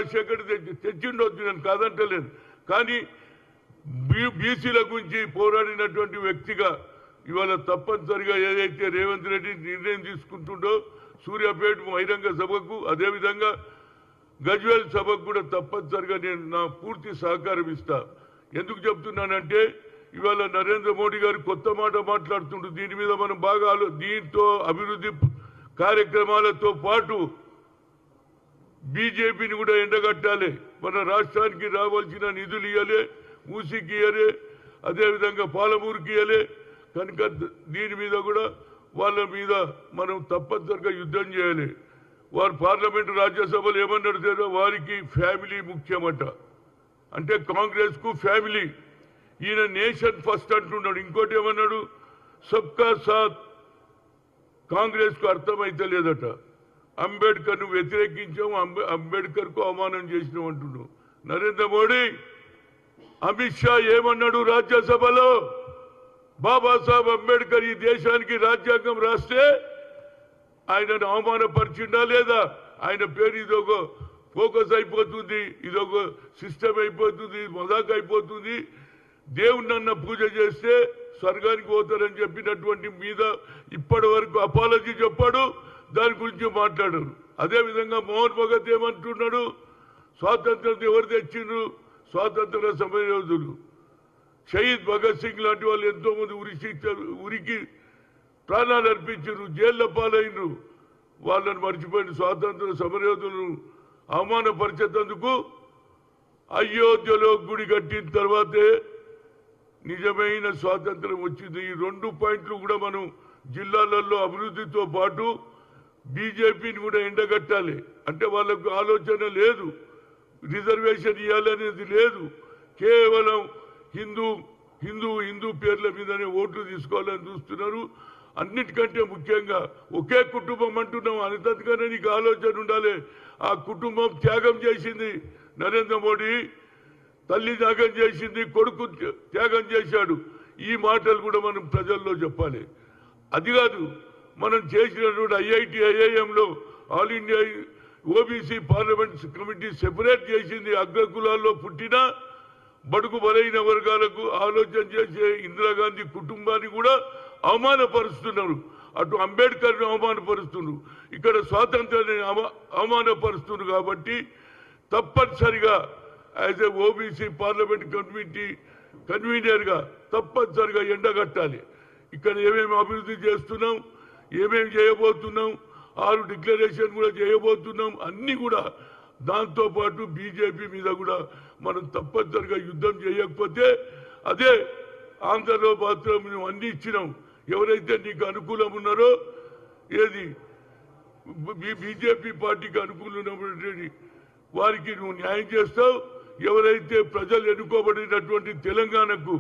రాజశేఖర్ తెచ్చిండొచ్చు, నేను కాదంటలేను. కానీ బీసీల గురించి పోరాడినటువంటి వ్యక్తిగా ఇవాళ తప్పనిసరిగా ఏదైతే రేవంత్ రెడ్డి నిర్ణయం తీసుకుంటుండో సూర్యాపేట బహిరంగ సభకు, అదేవిధంగా గజ్వేల్ సభకు కూడా తప్పనిసరిగా నేను నా పూర్తి సహకారం ఇస్తా. ఎందుకు చెప్తున్నానంటే ఇవాళ నరేంద్ర మోడీ గారు కొత్త మాట మాట్లాడుతుండ్రు. దీని మీద మనం బాగా దీంతో అభివృద్ధి కార్యక్రమాలతో పాటు బీజేపీని కూడా ఎండగట్టాలి. మన రాష్ట్రానికి రావాల్సిన నిధులు ఇవ్వలే, మూసీకి ఇవ్వలే, అదేవిధంగా పాలమూరుకి ఇవ్వలే. కనుక దీని మీద కూడా వాళ్ళ మీద మనం తప్పనిసరిగా యుద్ధం చేయాలి. వారు పార్లమెంటు రాజ్యసభలు ఏమన్నాడు, వారికి ఫ్యామిలీ ముఖ్యమట. అంటే కాంగ్రెస్ కు ఫ్యామిలీ, ఈయన నేషన్ ఫస్ట్ అంటున్నాడు. ఇంకోటి ఏమన్నాడు, సబ్కా సాత్. కాంగ్రెస్ కు అర్థమైతే లేదట. అంబేద్కర్ ను వ్యతిరేకించాము, అంబేద్కర్ కు అవమానం చేసినాం అంటున్నావు. నరేంద్ర మోడీ, అమిత్ షా ఏమన్నాడు రాజ్యసభలో, బాబాసాహెబ్ అంబేద్కర్ ఈ దేశానికి రాజ్యాంగం రాస్తే ఆయనను అవమానపరిచిండా లేదా? ఆయన పేరు ఇదొక ఫోకస్ అయిపోతుంది, ఇదొక సిస్టమ్ అయిపోతుంది, మజాక్ అయిపోతుంది. దేవుణ్ణన్న పూజ చేస్తే స్వర్గానికి పోతారని చెప్పినటువంటి మీద ఇప్పటి వరకు అపాలజీ చెప్పాడు, దాని గురించి మాట్లాడారు. అదేవిధంగా మోహన్ భగత్ ఏమంటున్నాడు, స్వాతంత్రం ఎవరు తెచ్చిండ్రు? స్వాతంత్ర సమరయోధులు. షహీద్ భగత్ సింగ్ లాంటి వాళ్ళు ఎంతో మంది ఉరికి ప్రాణాలు అర్పించారు, జైళ్ల పాలైనరు. వాళ్ళని మర్చిపోయిన స్వాతంత్ర సమరయోధులను అవమానపరిచేందుకు అయోధ్యలో గుడి కట్టిన తర్వాతే నిజమైన స్వాతంత్రం వచ్చింది. ఈ 2 పాయింట్లు కూడా మనం జిల్లాలలో అభివృద్ధితో పాటు బీజేపీని కూడా ఎండగట్టాలి. అంటే వాళ్ళకు ఆలోచన లేదు, రిజర్వేషన్ ఇవ్వాలనేది లేదు, కేవలం హిందూ హిందూ హిందూ పేర్ల మీదనే ఓట్లు తీసుకోవాలని చూస్తున్నారు. అన్నిటికంటే ముఖ్యంగా ఒకే కుటుంబం అంటున్నాం, అంతగానే నీకు ఆలోచన ఉండాలి. ఆ కుటుంబం త్యాగం చేసింది నరేంద్ర మోడీ, తల్లి త్యాగం చేసింది, కొడుకు త్యాగం చేశాడు. ఈ మాటలు కూడా మనం ప్రజల్లో చెప్పాలి. అది కాదు, మనం చేసినటువంటి ఐఐటి ఐఐఎంలో all India OBC parliament committee separate చేసింది. అగ్రకులాల్లో పుట్టిన బడుగు బలైన వర్గాలకు ఆలోచన చేసే ఇందిరాగాంధీ కుటుంబాన్ని కూడా అవమానపరుస్తున్నారు. అటు అంబేద్కర్ను అవమానపరుస్తున్నారు, ఇక్కడ స్వాతంత్రాన్ని అవమానపరుస్తున్నారు. కాబట్టి తప్పనిసరిగా as a OBC parliament committee కన్వీనర్గా తప్పనిసరిగా ఎండగట్టాలి. ఇక్కడ ఏమేమి అభివృద్ధి చేస్తున్నాం, ఏమేమి చేయబోతున్నాం, 6 డిక్లరేషన్ కూడా చేయబోతున్నాం. అన్ని కూడా దాంతోపాటు బీజేపీ మీద కూడా మనం తప్పనిసరిగా యుద్ధం చేయకపోతే అదే ఆంధ్రలో మాత్రం మేము అన్ని ఇచ్చినాం. ఎవరైతే నీకు అనుకూలం ఉన్నారో, ఏది బీజేపీ పార్టీకి అనుకూలమైనటువంటి వారికి నువ్వు న్యాయం చేస్తావు. ఎవరైతే ప్రజలు ఎన్నుకోబడినటువంటి తెలంగాణకు